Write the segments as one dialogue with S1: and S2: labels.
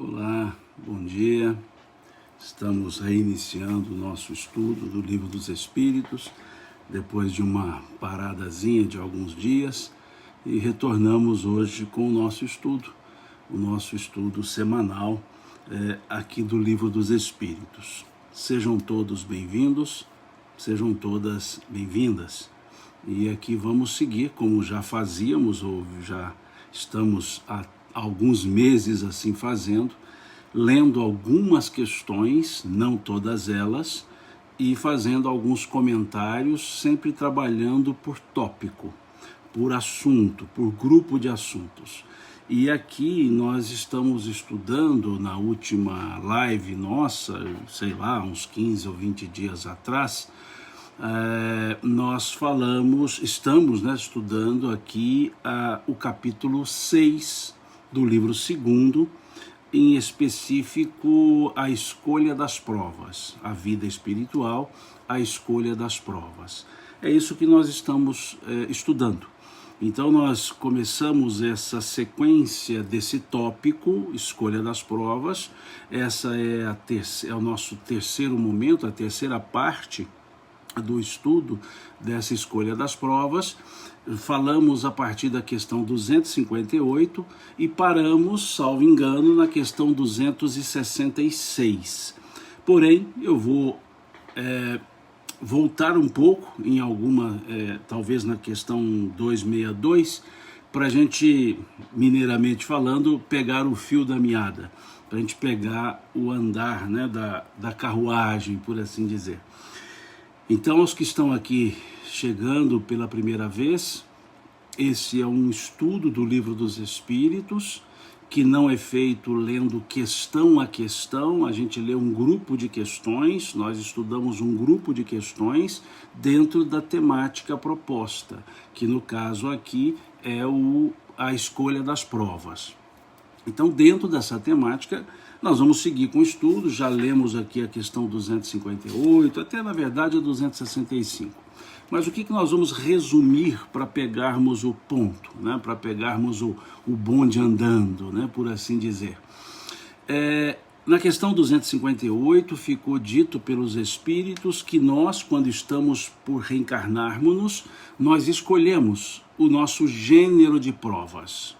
S1: Olá, bom dia. Estamos reiniciando o nosso estudo do Livro dos Espíritos, depois de uma paradazinha de alguns dias, e retornamos hoje com o nosso estudo semanal aqui do Livro dos Espíritos. Sejam todos bem-vindos, sejam todas bem-vindas. E aqui vamos seguir, como já fazíamos, ou já estamos há alguns meses assim fazendo, lendo algumas questões, não todas elas, e fazendo alguns comentários, sempre trabalhando por tópico, por assunto, por grupo de assuntos. E aqui nós estamos estudando, na última live nossa, sei lá, uns 15 ou 20 dias atrás, nós estamos estudando aqui o capítulo 6 do livro 2º, em específico a escolha das provas, a vida espiritual, a escolha das provas. É isso que nós estamos estudando. Então nós começamos essa sequência desse tópico, escolha das provas. Essa é o nosso terceiro momento, a terceira parte do estudo dessa escolha das provas. Falamos a partir da questão 258 e paramos, salvo engano, na questão 266. Porém, eu vou voltar um pouco em alguma, talvez na questão 262, para a gente, mineiramente falando, pegar o fio da meada, para a gente pegar o andar da carruagem, por assim dizer. Então, os que estão aqui chegando pela primeira vez, esse é um estudo do Livro dos Espíritos, que não é feito lendo questão a questão, a gente lê um grupo de questões, nós estudamos um grupo de questões dentro da temática proposta, que no caso aqui é a escolha das provas. Então, dentro dessa temática, nós vamos seguir com o estudo. Já lemos aqui a questão 258, até na verdade a 265. Mas o que nós vamos resumir para pegarmos o ponto, para pegarmos o bonde andando, por assim dizer? Na questão 258 ficou dito pelos Espíritos que nós, quando estamos por reencarnarmos, nós escolhemos o nosso gênero de provas.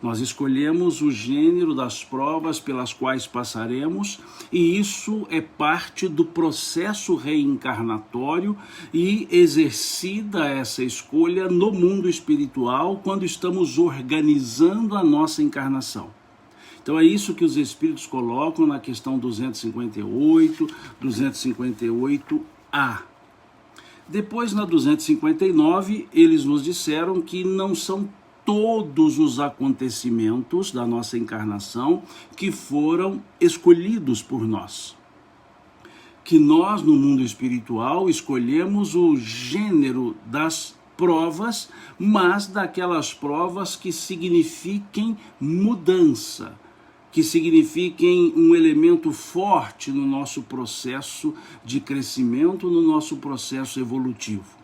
S1: Nós escolhemos o gênero das provas pelas quais passaremos, e isso é parte do processo reencarnatório e exercida essa escolha no mundo espiritual quando estamos organizando a nossa encarnação. Então é isso que os Espíritos colocam na questão 258, 258A. Depois, na 259, eles nos disseram que não são todos os acontecimentos da nossa encarnação que foram escolhidos por nós. Que nós, no mundo espiritual, escolhemos o gênero das provas, mas daquelas provas que signifiquem mudança, que signifiquem um elemento forte no nosso processo de crescimento, no nosso processo evolutivo.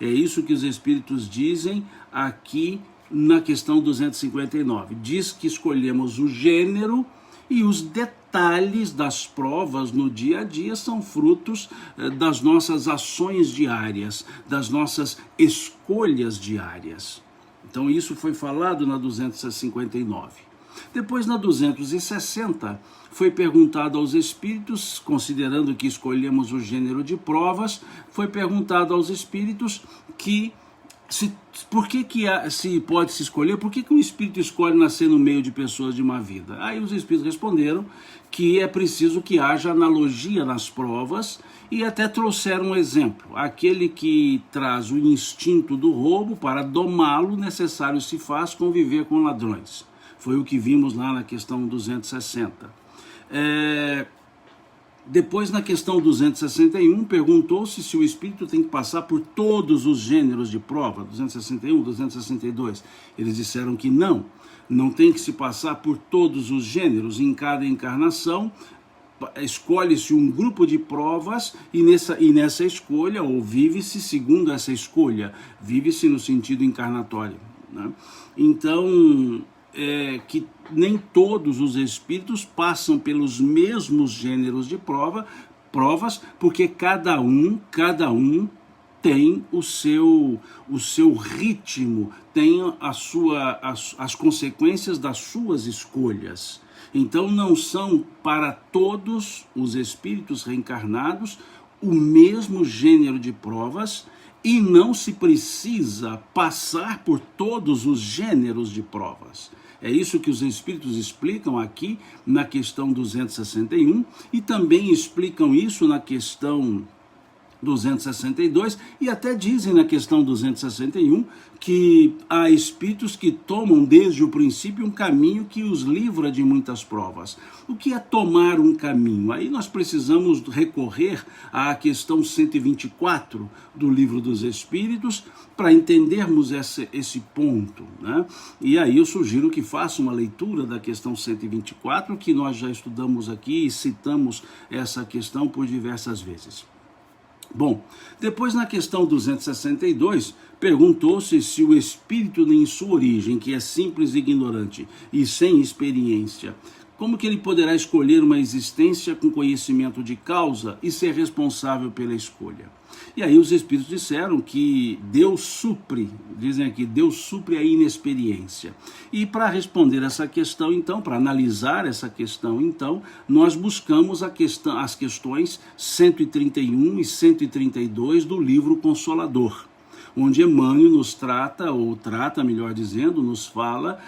S1: É isso que os Espíritos dizem aqui na questão 259. Diz que escolhemos o gênero e os detalhes das provas no dia a dia são frutos das nossas ações diárias, das nossas escolhas diárias. Então isso foi falado na 259. Depois, na 260, foi perguntado aos Espíritos, considerando que escolhemos o gênero de provas, foi perguntado aos Espíritos que por que se pode se escolher, por que um espírito escolhe nascer no meio de pessoas de má vida? Aí os espíritos responderam que é preciso que haja analogia nas provas e até trouxeram um exemplo. Aquele que traz o instinto do roubo, para domá-lo, necessário se faz conviver com ladrões. Foi o que vimos lá na questão 260. Depois, na questão 261, perguntou-se se o espírito tem que passar por todos os gêneros de prova, 261, 262. Eles disseram que não tem que se passar por todos os gêneros. Em cada encarnação, escolhe-se um grupo de provas e nessa escolha, ou vive-se segundo essa escolha, vive-se no sentido encarnatório, Então, que nem todos os espíritos passam pelos mesmos gêneros de provas, porque cada um tem o seu ritmo, tem as consequências das suas escolhas. Então não são para todos os espíritos reencarnados o mesmo gênero de provas, e não se precisa passar por todos os gêneros de provas. É isso que os espíritos explicam aqui na questão 261 e também explicam isso na questão 262 e até dizem na questão 261 que há espíritos que tomam desde o princípio um caminho que os livra de muitas provas. O que é tomar um caminho? Aí nós precisamos recorrer à questão 124 do Livro dos Espíritos para entendermos esse ponto, né? E aí eu sugiro que faça uma leitura da questão 124, que nós já estudamos aqui e citamos essa questão por diversas vezes. Bom, depois na questão 262, perguntou-se se o espírito em sua origem, que é simples e ignorante e sem experiência, como que ele poderá escolher uma existência com conhecimento de causa e ser responsável pela escolha? E aí os espíritos disseram que Deus supre, dizem aqui, Deus supre a inexperiência. E para responder essa questão, então, para analisar essa questão, então, nós buscamos as questões 131 e 132 do livro Consolador, onde Emmanuel nos trata, melhor dizendo, nos fala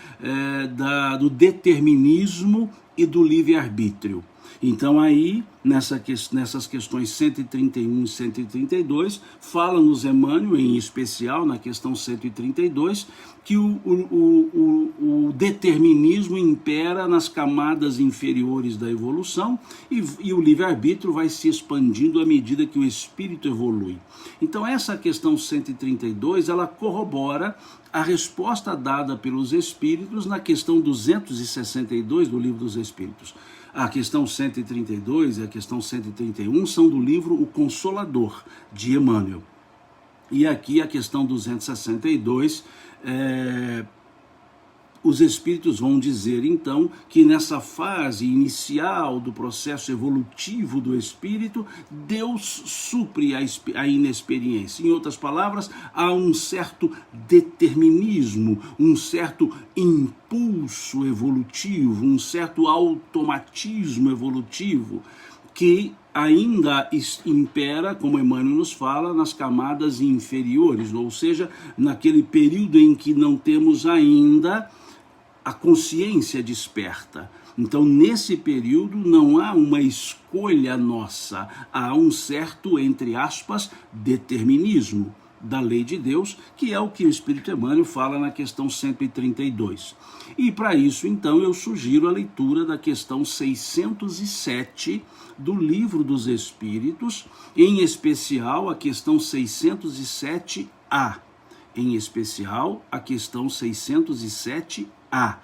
S1: do determinismo e do livre-arbítrio. Então aí, nessas questões 131 e 132, fala-nos Emmanuel, em especial na questão 132, que o determinismo impera nas camadas inferiores da evolução e o livre-arbítrio vai se expandindo à medida que o espírito evolui. Então essa questão 132, ela corrobora a resposta dada pelos espíritos na questão 262 do Livro dos Espíritos. A questão 132 e a questão 131 são do livro O Consolador, de Emmanuel. E aqui a questão 262, os espíritos vão dizer então que nessa fase inicial do processo evolutivo do espírito, Deus supre a inexperiência. Em outras palavras, há um certo determinismo, um certo impulso evolutivo, um certo automatismo evolutivo que ainda impera, como Emmanuel nos fala, nas camadas inferiores, ou seja, naquele período em que não temos ainda a consciência desperta. Então, nesse período, não há uma escolha nossa, há um certo, entre aspas, determinismo da lei de Deus, que é o que o Espírito Emmanuel fala na questão 132. E para isso, então, eu sugiro a leitura da questão 607 do Livro dos Espíritos, em especial a questão 607A. Em especial a questão 607A,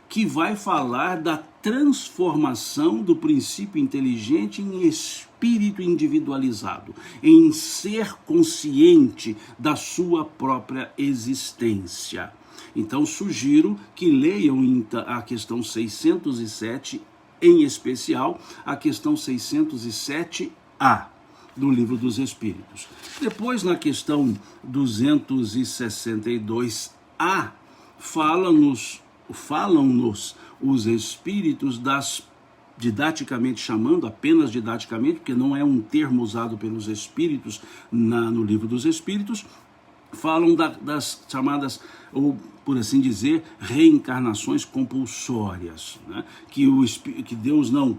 S1: que vai falar da transformação do princípio inteligente em espírito individualizado, em ser consciente da sua própria existência. Então, sugiro que leiam a questão 607, em especial a questão 607A do Livro dos Espíritos. Depois, na questão 262A, falam-nos os espíritos didaticamente chamando, apenas didaticamente, porque não é um termo usado pelos espíritos no Livro dos Espíritos, falam das chamadas, ou por assim dizer, reencarnações compulsórias, né? Que Deus não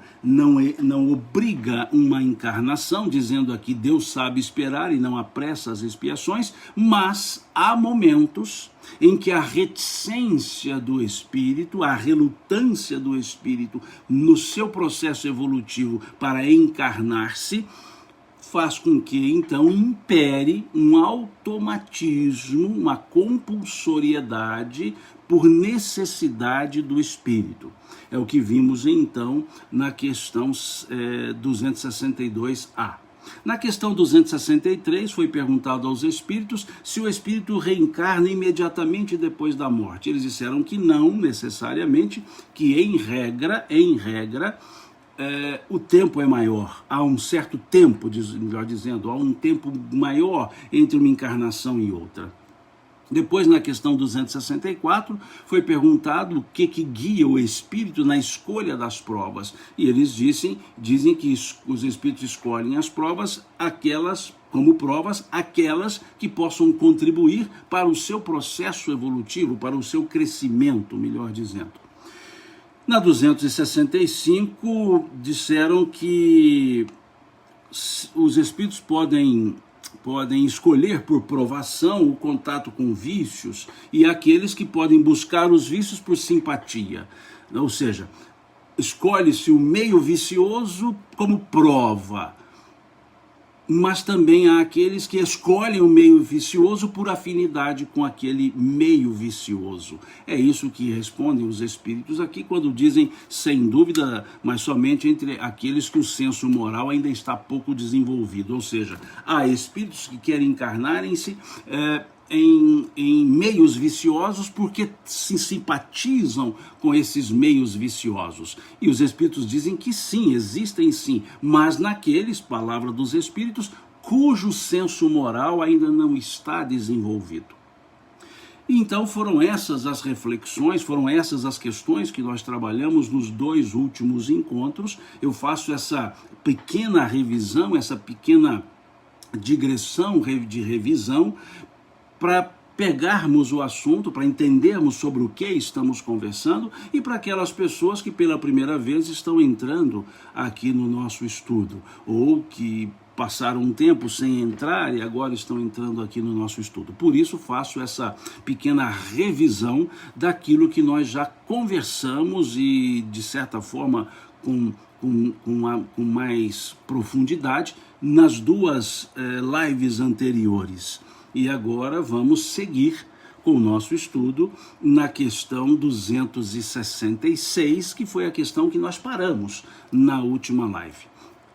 S1: obriga uma encarnação, dizendo aqui Deus sabe esperar e não apressa as expiações, mas há momentos em que a reticência do espírito, a relutância do espírito no seu processo evolutivo para encarnar-se, faz com que, então, impere um automatismo, uma compulsoriedade por necessidade do espírito. É o que vimos, então, na questão 262A. Na questão 263, foi perguntado aos espíritos se o espírito reencarna imediatamente depois da morte. Eles disseram que não necessariamente, que em regra, o tempo é maior. Há um certo tempo, melhor dizendo, há um tempo maior entre uma encarnação e outra. Depois, na questão 264, foi perguntado o que guia o espírito na escolha das provas. E eles dizem que os espíritos escolhem as provas, como provas, aquelas que possam contribuir para o seu processo evolutivo, para o seu crescimento, melhor dizendo. Na 265, disseram que os espíritos podem escolher por provação o contato com vícios e aqueles que podem buscar os vícios por simpatia. Ou seja, escolhe-se o meio vicioso como prova, mas também há aqueles que escolhem o meio vicioso por afinidade com aquele meio vicioso. É isso que respondem os espíritos aqui quando dizem, sem dúvida, mas somente entre aqueles que o senso moral ainda está pouco desenvolvido. Ou seja, há espíritos que querem encarnarem-se em meios viciosos porque se simpatizam com esses meios viciosos. E os espíritos dizem que sim, existem sim, mas naqueles, palavra dos espíritos, cujo senso moral ainda não está desenvolvido. Então foram essas as reflexões, foram essas as questões que nós trabalhamos nos 2 últimos encontros. Eu faço essa pequena revisão, essa pequena digressão de revisão, para pegarmos o assunto, para entendermos sobre o que estamos conversando e para aquelas pessoas que pela primeira vez estão entrando aqui no nosso estudo ou que passaram um tempo sem entrar e agora estão entrando aqui no nosso estudo. Por isso faço essa pequena revisão daquilo que nós já conversamos e, de certa forma, com mais profundidade nas 2 lives anteriores. E agora vamos seguir com o nosso estudo na questão 266, que foi a questão que nós paramos na última live,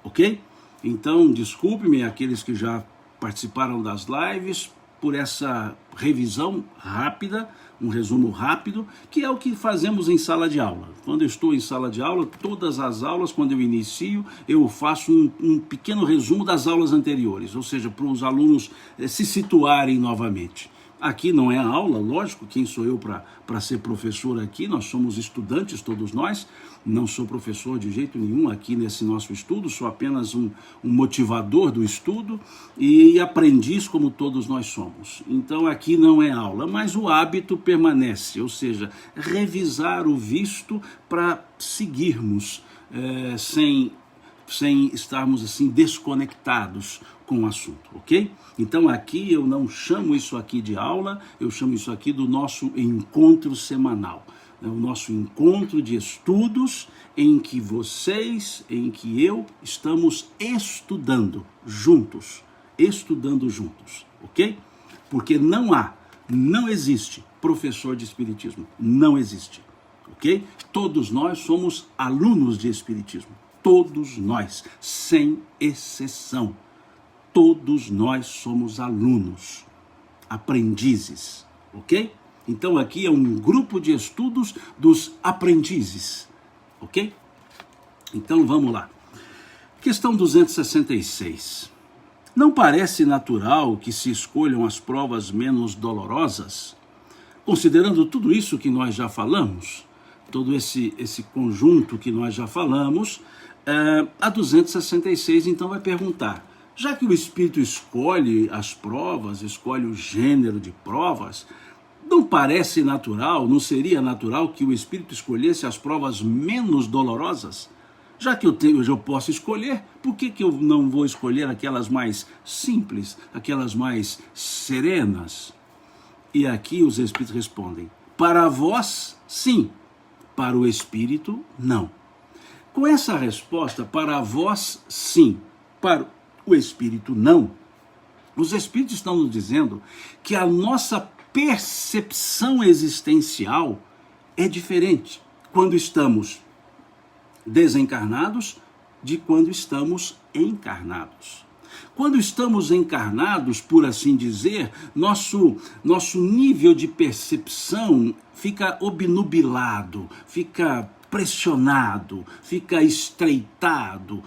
S1: ok? Então, desculpe-me aqueles que já participaram das lives por essa revisão rápida, um resumo rápido, que é o que fazemos em sala de aula. Quando eu estou em sala de aula, todas as aulas, quando eu inicio, eu faço um pequeno resumo das aulas anteriores, ou seja, para os alunos se situarem novamente. Aqui não é a aula, lógico, quem sou eu para ser professor aqui? Nós somos estudantes, todos nós. Não sou professor de jeito nenhum aqui nesse nosso estudo, sou apenas um motivador do estudo e aprendiz como todos nós somos. Então aqui não é aula, mas o hábito permanece, ou seja, revisar o visto para seguirmos sem estarmos assim desconectados com o assunto, ok? Então aqui eu não chamo isso aqui de aula, eu chamo isso aqui do nosso encontro semanal, o nosso encontro de estudos em que vocês, em que eu estamos estudando juntos, ok? Porque não existe professor de espiritismo, não existe, ok? Todos nós somos alunos de espiritismo. Todos nós, sem exceção, todos nós somos alunos, aprendizes, ok? Então aqui é um grupo de estudos dos aprendizes, ok? Então vamos lá. Questão 266. Não parece natural que se escolham as provas menos dolorosas? Considerando tudo isso que nós já falamos, todo esse conjunto que nós já falamos, a 266 então vai perguntar, já que o espírito escolhe as provas, escolhe o gênero de provas, não parece natural, não seria natural que o espírito escolhesse as provas menos dolorosas? Já que eu posso escolher, por que eu não vou escolher aquelas mais simples, aquelas mais serenas? E aqui os espíritos respondem, para vós, sim, para o espírito, não. Com essa resposta, para vós, sim, para o espírito, não, os espíritos estão nos dizendo que a nossa percepção existencial é diferente quando estamos desencarnados de quando estamos encarnados. Quando estamos encarnados, por assim dizer, nosso nível de percepção fica obnubilado, fica pressionado, fica estreitado,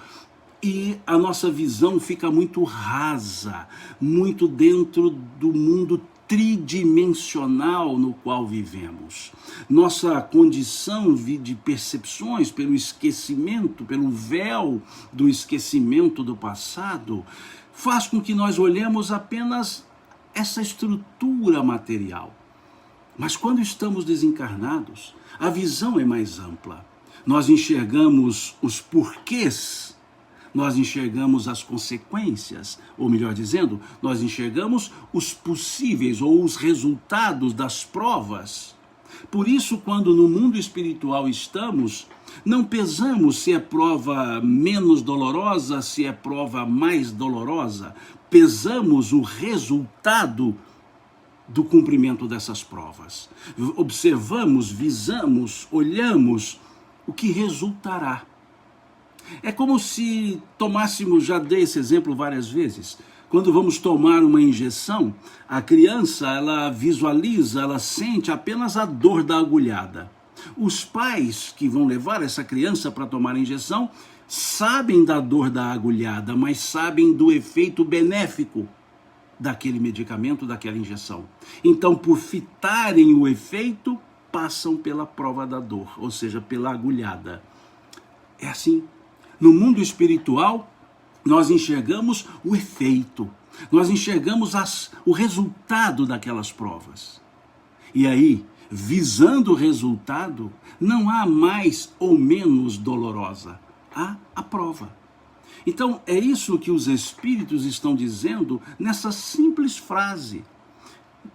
S1: e a nossa visão fica muito rasa, muito dentro do mundo tridimensional no qual vivemos. Nossa condição de percepções pelo esquecimento, pelo véu do esquecimento do passado, faz com que nós olhemos apenas essa estrutura material. Mas quando estamos desencarnados, a visão é mais ampla. Nós enxergamos os porquês, nós enxergamos as consequências, ou melhor dizendo, nós enxergamos os possíveis ou os resultados das provas. Por isso, quando no mundo espiritual estamos, não pesamos se é prova menos dolorosa, se é prova mais dolorosa. Pesamos o resultado do cumprimento dessas provas. Observamos, visamos, olhamos o que resultará. É como se tomássemos, já dei esse exemplo várias vezes, quando vamos tomar uma injeção, a criança, ela visualiza, ela sente apenas a dor da agulhada. Os pais que vão levar essa criança para tomar a injeção sabem da dor da agulhada, mas sabem do efeito benéfico daquele medicamento, daquela injeção. Então, por fitarem o efeito, passam pela prova da dor, ou seja, pela agulhada. É assim. No mundo espiritual, nós enxergamos o efeito, nós enxergamos o resultado daquelas provas. E aí, visando o resultado, não há mais ou menos dolorosa, há a prova. Então, é isso que os espíritos estão dizendo nessa simples frase.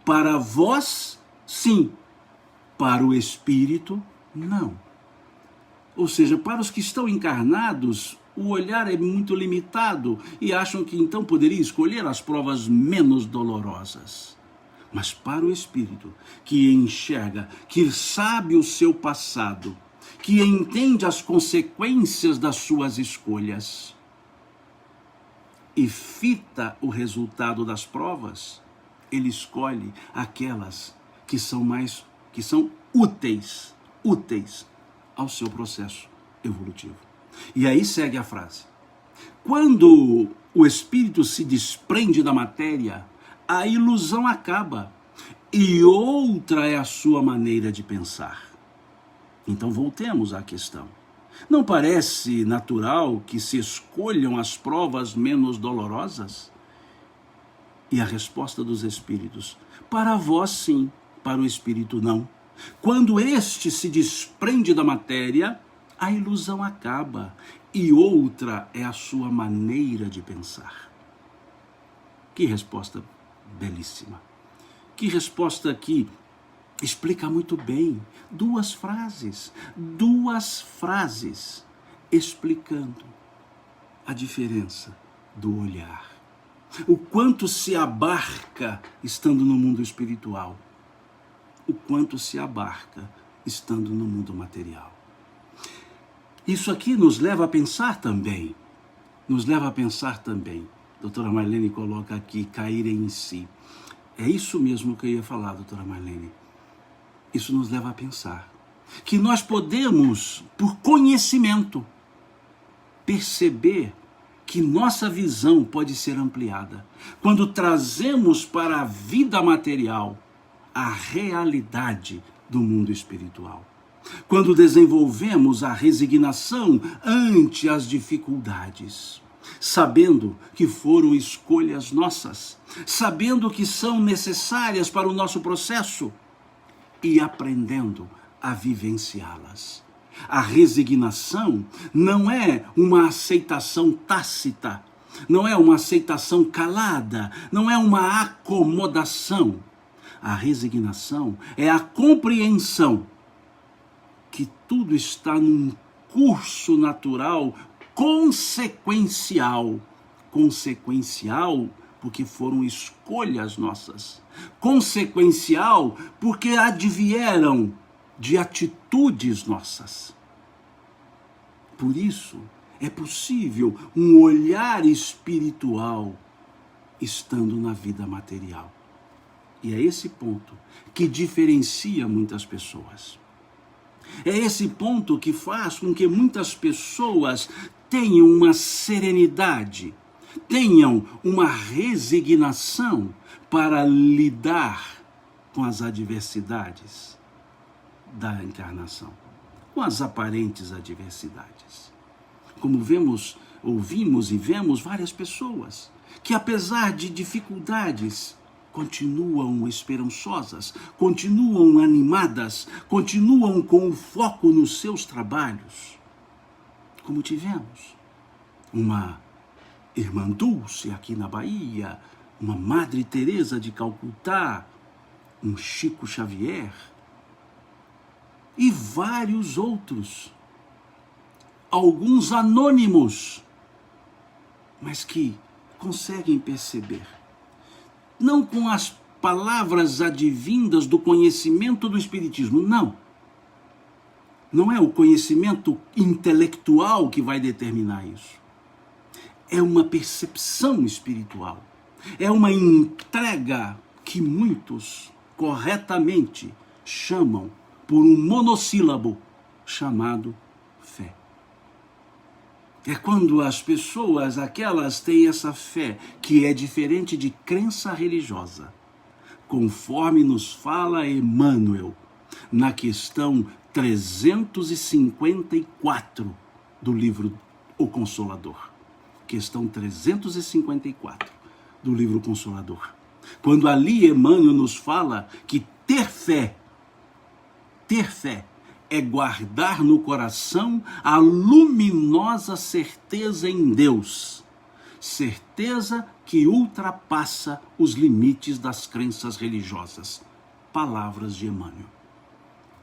S1: Para vós, sim. Para o espírito, não. Ou seja, para os que estão encarnados, o olhar é muito limitado e acham que então poderia escolher as provas menos dolorosas. Mas para o espírito, que enxerga, que sabe o seu passado, que entende as consequências das suas escolhas e fita o resultado das provas, ele escolhe aquelas que são úteis ao seu processo evolutivo. E aí segue a frase. Quando o espírito se desprende da matéria, a ilusão acaba e outra é a sua maneira de pensar. Então voltemos à questão. Não parece natural que se escolham as provas menos dolorosas? E a resposta dos espíritos: para vós sim, para o espírito não. Quando este se desprende da matéria, a ilusão acaba e outra é a sua maneira de pensar. Que resposta belíssima. Que resposta que explica muito bem. Duas frases explicando a diferença do olhar. O quanto se abarca estando no mundo espiritual. O quanto se abarca estando no mundo material. Isso aqui nos leva a pensar também. Doutora Marlene coloca aqui, cair em si. É isso mesmo que eu ia falar, doutora Marlene. Isso nos leva a pensar que nós podemos, por conhecimento, perceber que nossa visão pode ser ampliada. Quando trazemos para a vida material a realidade do mundo espiritual. Quando desenvolvemos a resignação ante as dificuldades, sabendo que foram escolhas nossas, sabendo que são necessárias para o nosso processo e aprendendo a vivenciá-las. A resignação não é uma aceitação tácita, não é uma aceitação calada, não é uma acomodação. A resignação é a compreensão que tudo está num curso natural consequencial. Consequencial porque foram escolhas nossas. Consequencial porque advieram de atitudes nossas. Por isso É possível um olhar espiritual estando na vida material. E é esse ponto que diferencia muitas pessoas. É esse ponto que faz com que muitas pessoas tenham uma serenidade, tenham uma resignação para lidar com as adversidades da encarnação, com as aparentes adversidades. Como ouvimos e vemos várias pessoas que, apesar de dificuldades, continuam esperançosas, continuam animadas, continuam com foco nos seus trabalhos. Como tivemos uma irmã Dulce aqui na Bahia, uma Madre Teresa de Calcutá, um Chico Xavier e vários outros, alguns anônimos, mas que conseguem perceber, não com as palavras advindas do conhecimento do Espiritismo, não. Não é o conhecimento intelectual que vai determinar isso. É uma percepção espiritual. É uma entrega que muitos corretamente chamam por um monossílabo chamado fé. É quando as pessoas, aquelas têm essa fé, que é diferente de crença religiosa, conforme nos fala Emmanuel, na questão 354 do livro O Consolador. Questão 354 do livro Consolador. Quando ali Emmanuel nos fala que ter fé é guardar no coração a luminosa certeza em Deus, certeza que ultrapassa os limites das crenças religiosas. Palavras de Emmanuel.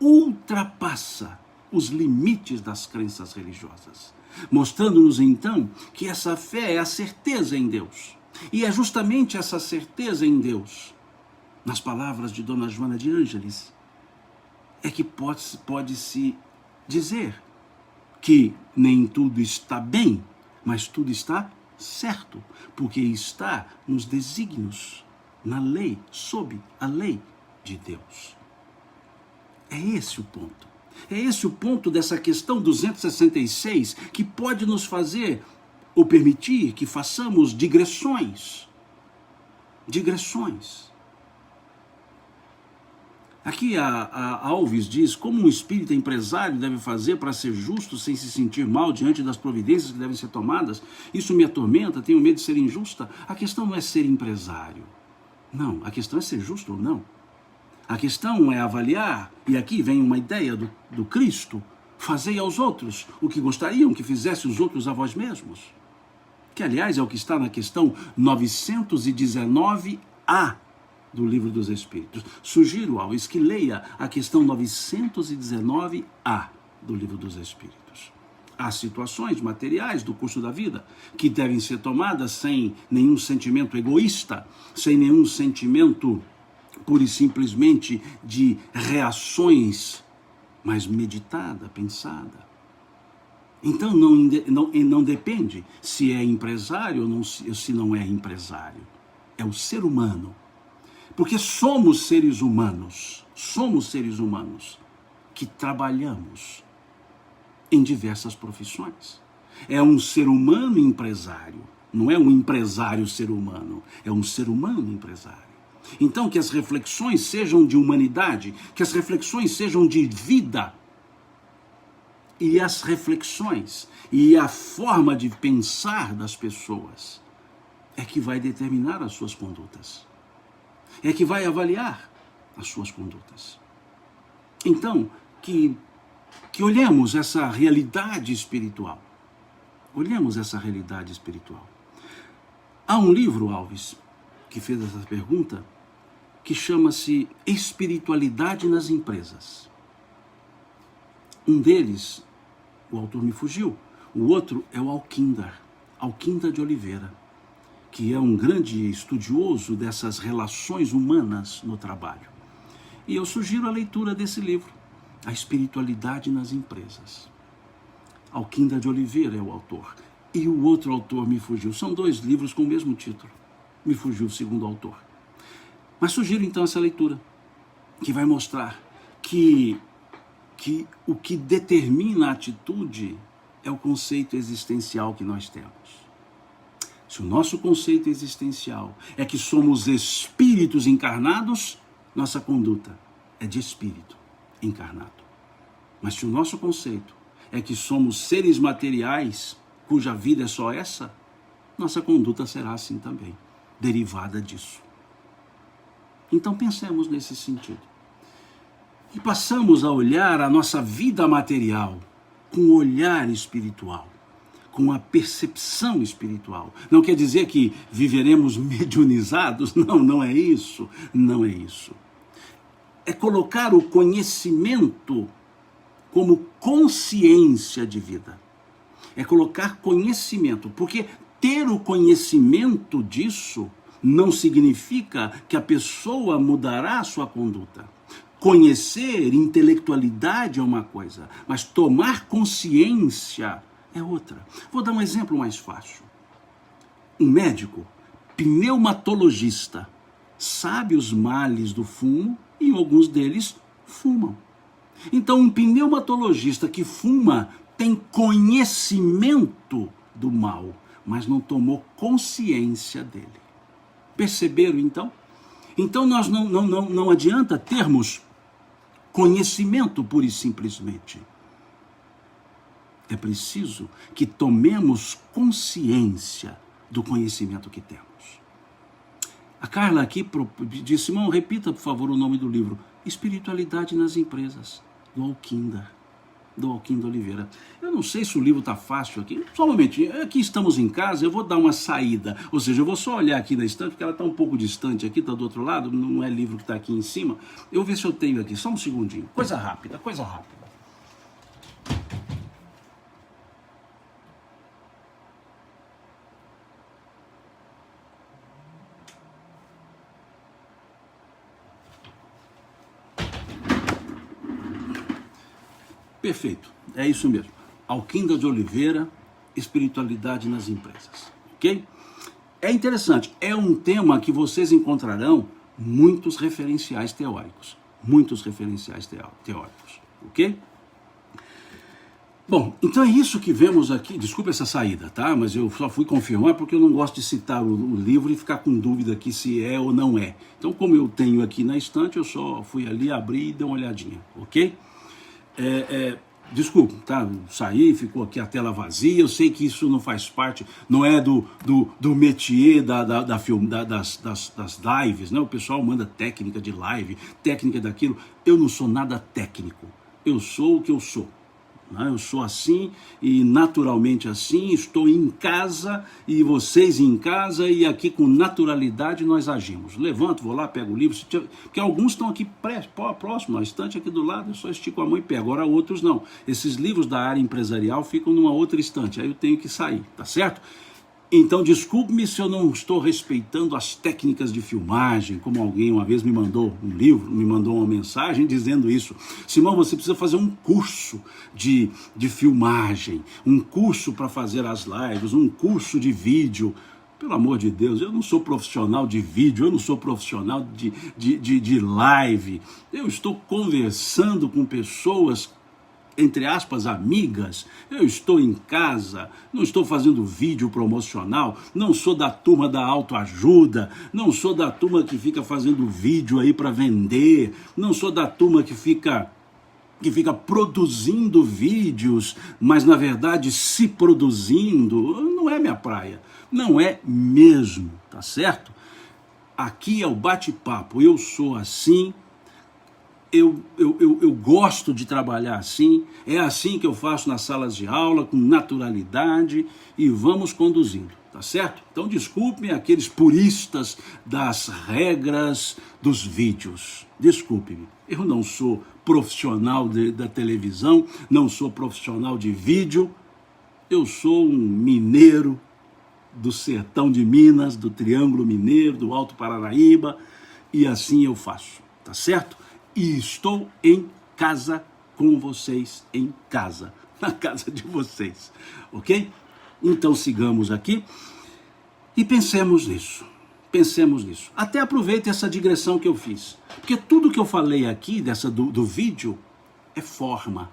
S1: Ultrapassa os limites das crenças religiosas, mostrando-nos então que essa fé é a certeza em Deus. E é justamente essa certeza em Deus, nas palavras de Dona Joana de Ângeles, é que pode-se dizer que nem tudo está bem, mas tudo está certo, porque está nos desígnios, na lei, sob a lei de Deus. É esse o ponto. É esse o ponto dessa questão 266, que pode nos fazer ou permitir que façamos digressões. Aqui a Alves diz: como um espírita empresário deve fazer para ser justo sem se sentir mal diante das providências que devem ser tomadas? Isso me atormenta, tenho medo de ser injusta. A questão não é ser empresário. Não, a questão é ser justo ou não. A questão é avaliar, e aqui vem uma ideia do Cristo: fazei aos outros o que gostariam que fizesse os outros a vós mesmos. Que, aliás, é o que está na questão 919A do Livro dos Espíritos. Sugiro, Alves, que leia a questão 919A do Livro dos Espíritos. Há situações materiais do curso da vida que devem ser tomadas sem nenhum sentimento egoísta, sem nenhum sentimento pura e simplesmente de reações, mas meditada, pensada. Então não depende se é empresário ou se não é empresário. É o ser humano. Porque somos seres humanos que trabalhamos em diversas profissões. É um ser humano empresário, não é um empresário ser humano, é um ser humano empresário. Então que as reflexões sejam de humanidade, que as reflexões sejam de vida. E as reflexões e a forma de pensar das pessoas é que vai determinar as suas condutas. É que vai avaliar as suas condutas. Então, que olhemos essa realidade espiritual. Olhemos essa realidade espiritual. Há um livro, Alves, que fez essa pergunta, que chama-se Espiritualidade nas Empresas. Um deles, o autor me fugiu, o outro é o Alquindar de Oliveira, que é um grande estudioso dessas relações humanas no trabalho. E eu sugiro a leitura desse livro, A Espiritualidade nas Empresas. Alquinda de Oliveira é o autor. E o outro autor me fugiu. São 2 livros com o mesmo título. Me fugiu o segundo autor. Mas sugiro então essa leitura, que vai mostrar que o que determina a atitude é o conceito existencial que nós temos. Se o nosso conceito existencial é que somos espíritos encarnados, nossa conduta é de espírito encarnado. Mas se o nosso conceito é que somos seres materiais, cuja vida é só essa, nossa conduta será assim também, derivada disso. Então pensemos nesse sentido. E passamos a olhar a nossa vida material com o olhar espiritual, com a percepção espiritual. Não quer dizer que viveremos mediunizados, não é isso, não é isso. É colocar o conhecimento como consciência de vida. É colocar conhecimento, porque ter o conhecimento disso não significa que a pessoa mudará a sua conduta. Conhecer, intelectualidade é uma coisa, mas tomar consciência é outra. Vou dar um exemplo mais fácil. Um médico, pneumatologista, sabe os males do fumo e alguns deles fumam. Então, um pneumatologista que fuma tem conhecimento do mal, mas não tomou consciência dele. Perceberam, então? Então, nós não adianta termos conhecimento pura e simplesmente. É preciso que tomemos consciência do conhecimento que temos. A Carla aqui disse, irmão, repita, por favor, o nome do livro. Espiritualidade nas Empresas, do Alquinda Oliveira. Eu não sei se o livro está fácil aqui. Só um momentinho, aqui estamos em casa, eu vou dar uma saída. Ou seja, eu vou só olhar aqui na estante, porque ela está um pouco distante aqui, está do outro lado, não é livro que está aqui em cima. Eu vou ver se eu tenho aqui, só um segundinho. Coisa rápida. Perfeito, é isso mesmo. Alquinda de Oliveira, Espiritualidade nas Empresas, ok? É interessante, é um tema que vocês encontrarão muitos referenciais teóricos, ok? Bom, então é isso que vemos aqui. Desculpa essa saída, tá? Mas eu só fui confirmar porque eu não gosto de citar o livro e ficar com dúvida aqui se é ou não é. Então, como eu tenho aqui na estante, eu só fui ali, abri e dei uma olhadinha, ok? Desculpa, tá? Saí, ficou aqui a tela vazia. Eu sei que isso não faz parte, não é do métier das lives, né? O pessoal manda técnica de live, técnica daquilo. Eu não sou nada técnico. Eu sou o que eu sou. Eu sou assim e naturalmente assim, estou em casa e vocês em casa e aqui com naturalidade nós agimos. Levanto, vou lá, pego o livro, porque alguns estão aqui próximo, a estante aqui do lado, eu só estico a mão e pego, agora outros não. Esses livros da área empresarial ficam numa outra estante, aí eu tenho que sair, tá certo? Então, desculpe-me se eu não estou respeitando as técnicas de filmagem, como alguém uma vez me mandou um livro, me mandou uma mensagem dizendo isso. Simão, você precisa fazer um curso de filmagem, um curso para fazer as lives, um curso de vídeo. Pelo amor de Deus, eu não sou profissional de vídeo, eu não sou profissional de live. Eu estou conversando com pessoas, entre aspas, amigas. Eu estou em casa, não estou fazendo vídeo promocional, não sou da turma da autoajuda, não sou da turma que fica fazendo vídeo aí para vender, não sou da turma que fica produzindo vídeos, mas na verdade se produzindo. Não é minha praia, não é mesmo, tá certo? Aqui é o bate-papo, eu sou assim. Eu gosto de trabalhar assim, é assim que eu faço nas salas de aula, com naturalidade, e vamos conduzindo, tá certo? Então desculpem aqueles puristas das regras dos vídeos, desculpe-me, eu não sou profissional da televisão, não sou profissional de vídeo, eu sou um mineiro do sertão de Minas, do Triângulo Mineiro, do Alto Paranaíba, e assim eu faço, tá certo? E estou em casa com vocês em casa. na casa de vocês, ok? Então sigamos aqui e pensemos nisso. Pensemos nisso. Até aproveite essa digressão que eu fiz. Porque tudo que eu falei aqui do vídeo é forma.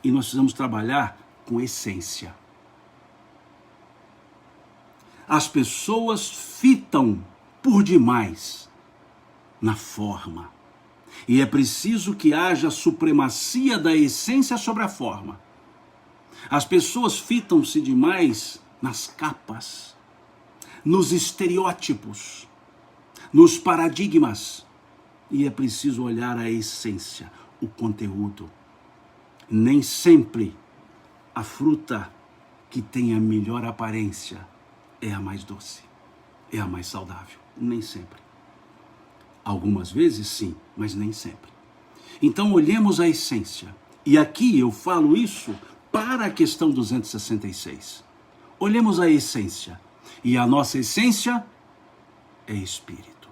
S1: E nós precisamos trabalhar com essência. As pessoas fitam por demais na forma. E é preciso que haja supremacia da essência sobre a forma. As pessoas fitam-se demais nas capas, nos estereótipos, nos paradigmas. E é preciso olhar a essência, o conteúdo. Nem sempre a fruta que tem a melhor aparência é a mais doce, é a mais saudável. Nem sempre. Algumas vezes sim, mas nem sempre. Então olhemos a essência. E aqui eu falo isso para a questão 266. Olhemos a essência. E a nossa essência é espírito.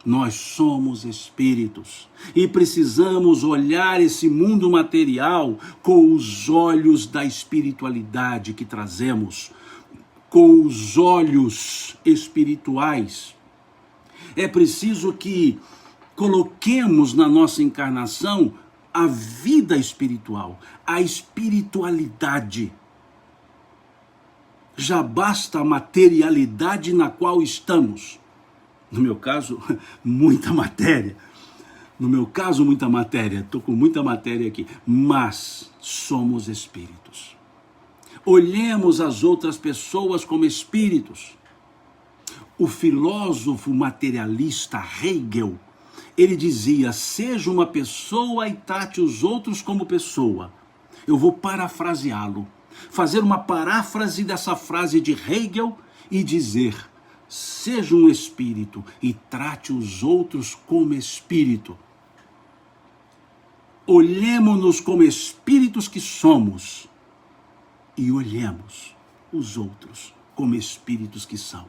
S1: Nós somos espíritos e precisamos olhar esse mundo material com os olhos da espiritualidade que trazemos, com os olhos espirituais. É preciso que coloquemos na nossa encarnação a vida espiritual, a espiritualidade. Já basta a materialidade na qual estamos. No meu caso, muita matéria. Estou com muita matéria aqui. Mas somos espíritos. Olhemos as outras pessoas como espíritos. O filósofo materialista Hegel, ele dizia, seja uma pessoa e trate os outros como pessoa. Eu vou parafraseá-lo, fazer uma paráfrase dessa frase de Hegel e dizer, seja um espírito e trate os outros como espírito. Olhemo-nos como espíritos que somos e olhemos os outros como espíritos que são.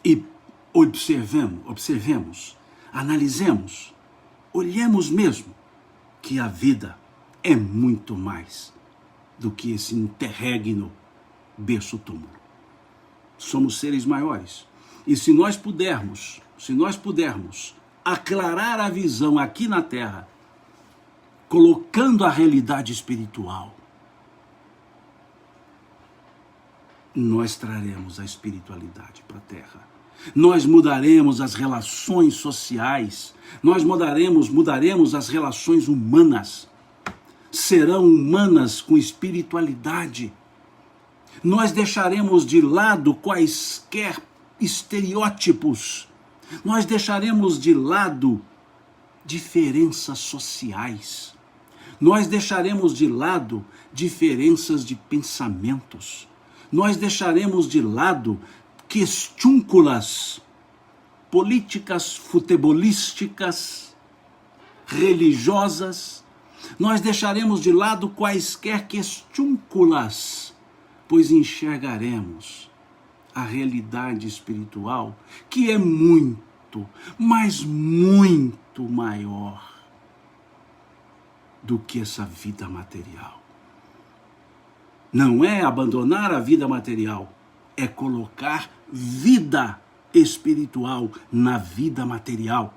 S1: E observemos, analisemos, olhemos mesmo que a vida é muito mais do que esse interregno berço-túmulo. Somos seres maiores. E se nós pudermos aclarar a visão aqui na Terra, colocando a realidade espiritual, nós traremos a espiritualidade para a Terra. Nós mudaremos as relações sociais, nós mudaremos as relações humanas, serão humanas com espiritualidade. Nós deixaremos de lado quaisquer estereótipos, nós deixaremos de lado diferenças sociais, nós deixaremos de lado diferenças de pensamentos, nós deixaremos de lado questúnculas políticas, futebolísticas, religiosas. Nós deixaremos de lado quaisquer questúnculas, pois enxergaremos a realidade espiritual, que é muito, mas muito maior do que essa vida material. Não é abandonar a vida material, é colocar vida espiritual na vida material.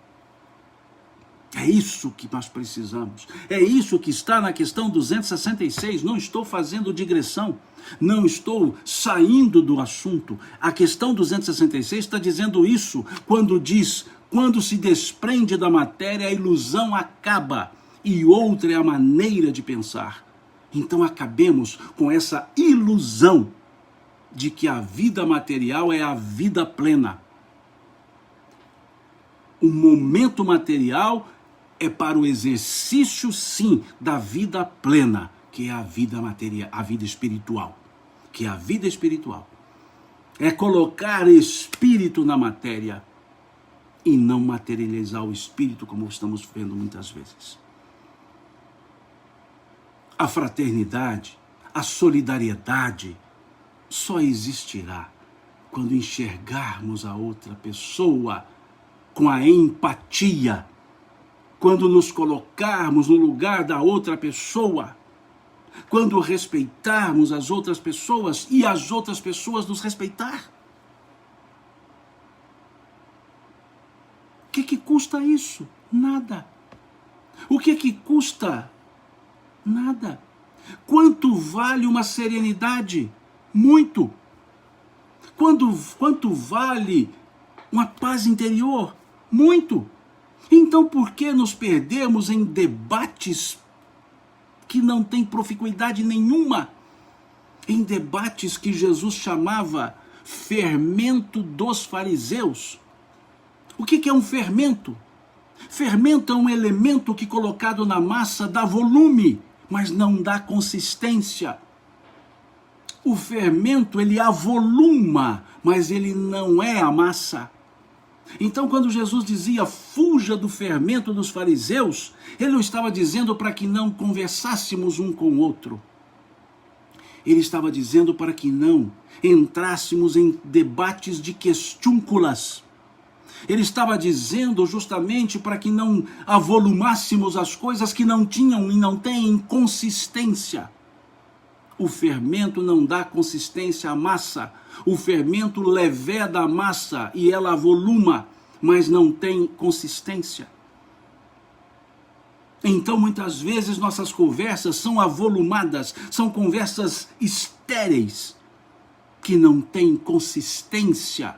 S1: É isso que nós precisamos. É isso que está na questão 266. Não estou fazendo digressão. Não estou saindo do assunto. A questão 266 está dizendo isso quando diz, quando se desprende da matéria, a ilusão acaba. E outra é a maneira de pensar. Então acabemos com essa ilusão de que a vida material é a vida plena. O momento material é para o exercício, sim, da vida plena, que é a vida material, a vida espiritual, que é a vida espiritual. É colocar espírito na matéria e não materializar o espírito, como estamos vendo muitas vezes. A fraternidade, a solidariedade só existirá quando enxergarmos a outra pessoa com a empatia, quando nos colocarmos no lugar da outra pessoa quando respeitarmos as outras pessoas e as outras pessoas nos respeitar. O que custa isso? Nada. O que custa? Nada. Quanto vale uma serenidade? Muito. Quanto vale uma paz interior? Muito. Então por que nos perdemos em debates que não têm proficuidade nenhuma? Em debates que Jesus chamava fermento dos fariseus. O que é um fermento? Fermento é um elemento que, colocado na massa, dá volume, mas não dá consistência. O fermento, ele avoluma, mas ele não é a massa. Então, quando Jesus dizia, fuja do fermento dos fariseus, ele não estava dizendo para que não conversássemos um com o outro. Ele estava dizendo para que não entrássemos em debates de questúnculas. Ele estava dizendo justamente para que não avolumássemos as coisas que não tinham e não têm consistência. O fermento não dá consistência à massa. O fermento leveda a massa e ela avoluma, mas não tem consistência. Então, muitas vezes, nossas conversas são avolumadas, são conversas estéreis, que não têm consistência.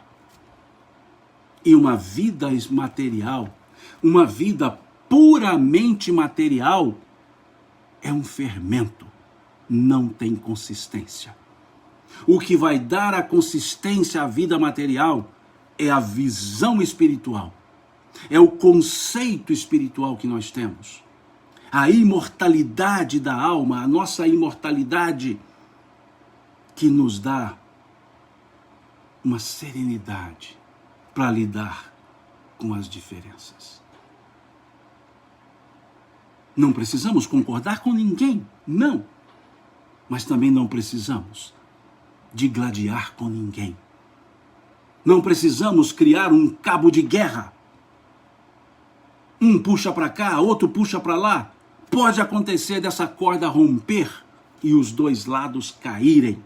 S1: E uma vida material, uma vida puramente material, é um fermento, não tem consistência. O que vai dar a consistência à vida material é a visão espiritual, é o conceito espiritual que nós temos. A imortalidade da alma, a nossa imortalidade, que nos dá uma serenidade para lidar com as diferenças. Não precisamos concordar com ninguém, não. Mas também não precisamos digladiar com ninguém. Não precisamos criar um cabo de guerra. Um puxa para cá, outro puxa para lá. Pode acontecer dessa corda romper e os dois lados caírem.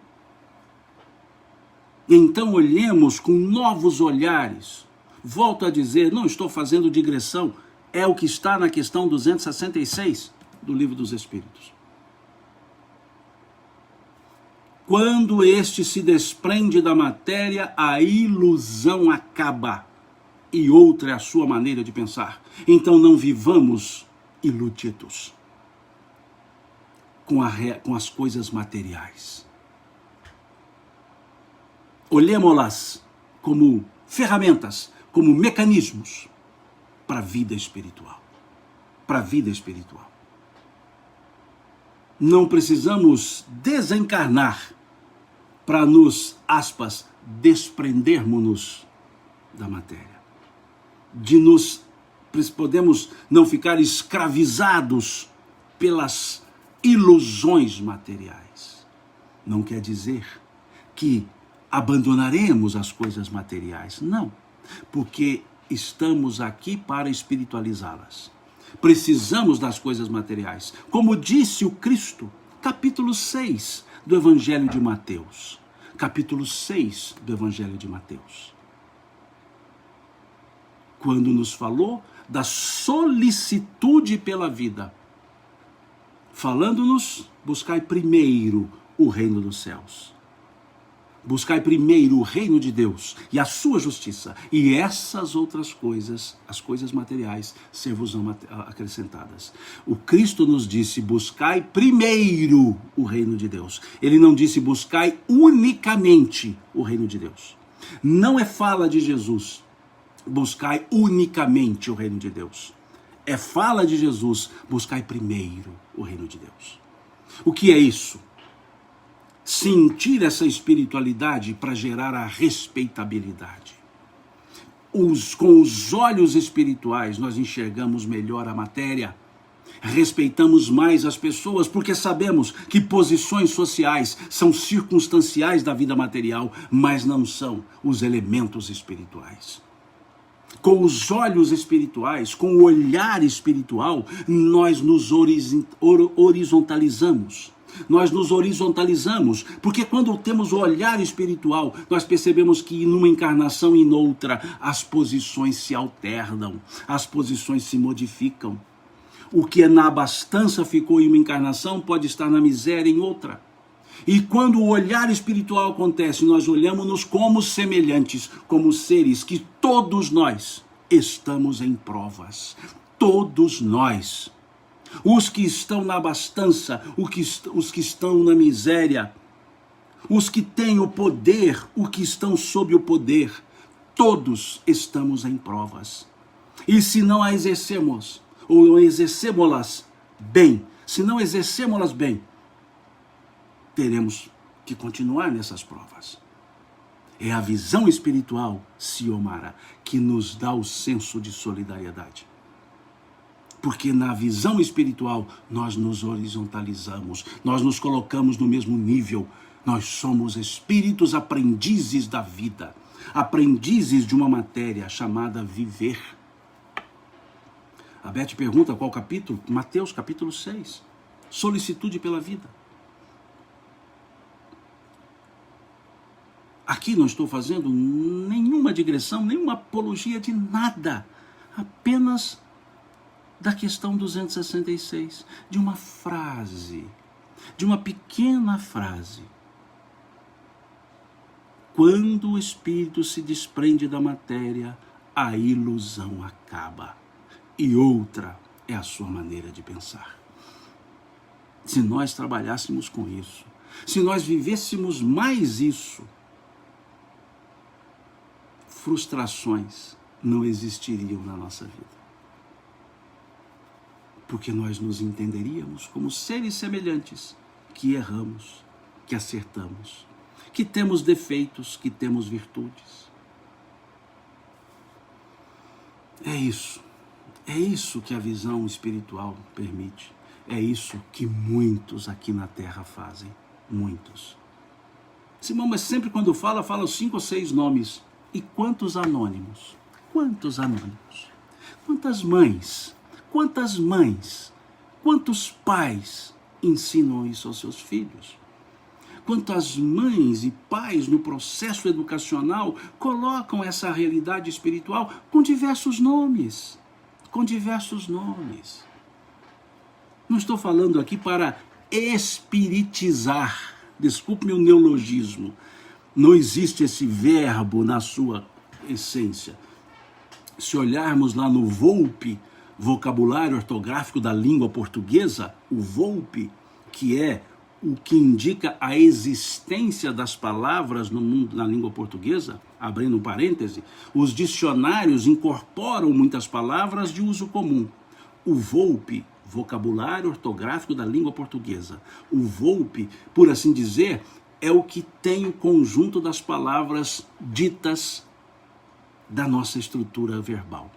S1: Então olhemos com novos olhares. Volto a dizer, não estou fazendo digressão, é o que está na questão 266 do Livro dos Espíritos. Quando este se desprende da matéria, a ilusão acaba. E outra é a sua maneira de pensar. Então não vivamos iludidos com as coisas materiais. Olhemos-las como ferramentas, como mecanismos para a vida espiritual. Para a vida espiritual. Não precisamos desencarnar para nos, aspas, desprendermos-nos da matéria. Podemos não ficar escravizados pelas ilusões materiais. Não quer dizer que abandonaremos as coisas materiais. Não, porque estamos aqui para espiritualizá-las. Precisamos das coisas materiais. Como disse o Cristo, capítulo 6 do Evangelho de Mateus. Capítulo 6 do Evangelho de Mateus. Quando nos falou da solicitude pela vida, falando-nos, buscai primeiro o reino dos céus. Buscai primeiro o reino de Deus e a sua justiça, e essas outras coisas, as coisas materiais, ser-vos-ão acrescentadas. O Cristo nos disse, buscai primeiro o reino de Deus. Ele não disse, buscai unicamente o reino de Deus. Não é fala de Jesus, buscai unicamente o reino de Deus. É fala de Jesus, buscai primeiro o reino de Deus. O que é isso? Sentir essa espiritualidade para gerar a respeitabilidade. Com os olhos espirituais nós enxergamos melhor a matéria, respeitamos mais as pessoas, porque sabemos que posições sociais são circunstanciais da vida material, mas não são os elementos espirituais. Com os olhos espirituais, com o olhar espiritual, nós nos horizontalizamos. nós nos horizontalizamos, porque quando temos o olhar espiritual, nós percebemos que numa encarnação e noutra, as posições se alternam, as posições se modificam. O que é na abastança ficou em uma encarnação pode estar na miséria em outra. E quando o olhar espiritual acontece, nós olhamos-nos como semelhantes, como seres que todos nós estamos em provas. Todos nós. Os que estão na abastança, os que estão na miséria, os que têm o poder, os que estão sob o poder, todos estamos em provas. E se não a exercemos, ou não exercemos-las bem, se não exercemos-las bem, teremos que continuar nessas provas. É a visão espiritual, Siomara, que nos dá o senso de solidariedade. Porque na visão espiritual nós nos horizontalizamos, nós nos colocamos no mesmo nível. Nós somos espíritos aprendizes da vida, aprendizes de uma matéria chamada viver. A Beth pergunta qual capítulo? Mateus capítulo 6. Solicitude pela vida. Aqui não estou fazendo nenhuma digressão, nenhuma apologia de nada. Apenas da questão 266, de uma frase, de uma pequena frase. Quando o espírito se desprende da matéria, a ilusão acaba. E outra é a sua maneira de pensar. Se nós trabalhássemos com isso, se nós vivêssemos mais isso, frustrações não existiriam na nossa vida. Porque nós nos entenderíamos como seres semelhantes, que erramos, que acertamos, que temos defeitos, que temos virtudes. É isso que a visão espiritual permite. É isso que muitos aqui na Terra fazem, muitos. Simão, mas sempre quando fala 5 ou 6 nomes. E quantos anônimos? Quantos anônimos? Quantas mães? Quantas mães? Quantos pais ensinam isso aos seus filhos? Quantas mães e pais no processo educacional colocam essa realidade espiritual com diversos nomes? Com diversos nomes. Não estou falando aqui para espiritizar, desculpe meu neologismo, não existe esse verbo na sua essência. Se olharmos lá no VOLPE, vocabulário ortográfico da língua portuguesa, o VOLPE, que é o que indica a existência das palavras no mundo, na língua portuguesa, abrindo um parêntese, os dicionários incorporam muitas palavras de uso comum. O VOLPE, vocabulário ortográfico da língua portuguesa, o VOLPE, por assim dizer, é o que tem o conjunto das palavras ditas da nossa estrutura verbal.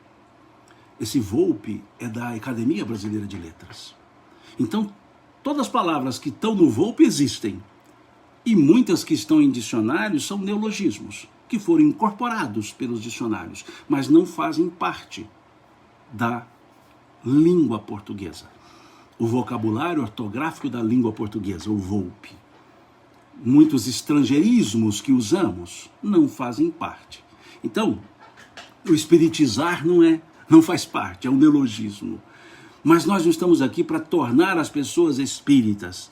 S1: Esse VOLPE é da Academia Brasileira de Letras. Então, todas as palavras que estão no VOLPE existem. E muitas que estão em dicionários são neologismos, que foram incorporados pelos dicionários, mas não fazem parte da língua portuguesa. O vocabulário ortográfico da língua portuguesa, o VOLPE. Muitos estrangeirismos que usamos não fazem parte. Então, o espiritizar não faz parte, é um neologismo. Mas nós não estamos aqui para tornar as pessoas espíritas.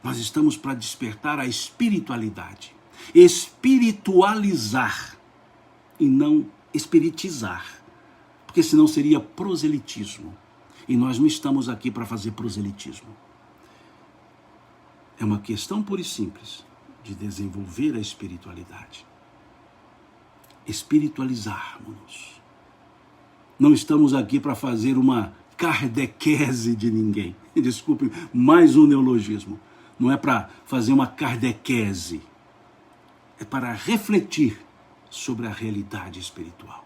S1: Nós estamos para despertar a espiritualidade. Espiritualizar e não espiritizar. Porque senão seria proselitismo. E nós não estamos aqui para fazer proselitismo. É uma questão pura e simples de desenvolver a espiritualidade. Espiritualizarmos-nos. Não estamos aqui para fazer uma kardecese de ninguém. Desculpe, mais um neologismo. Não é para fazer uma kardecese. É para refletir sobre a realidade espiritual.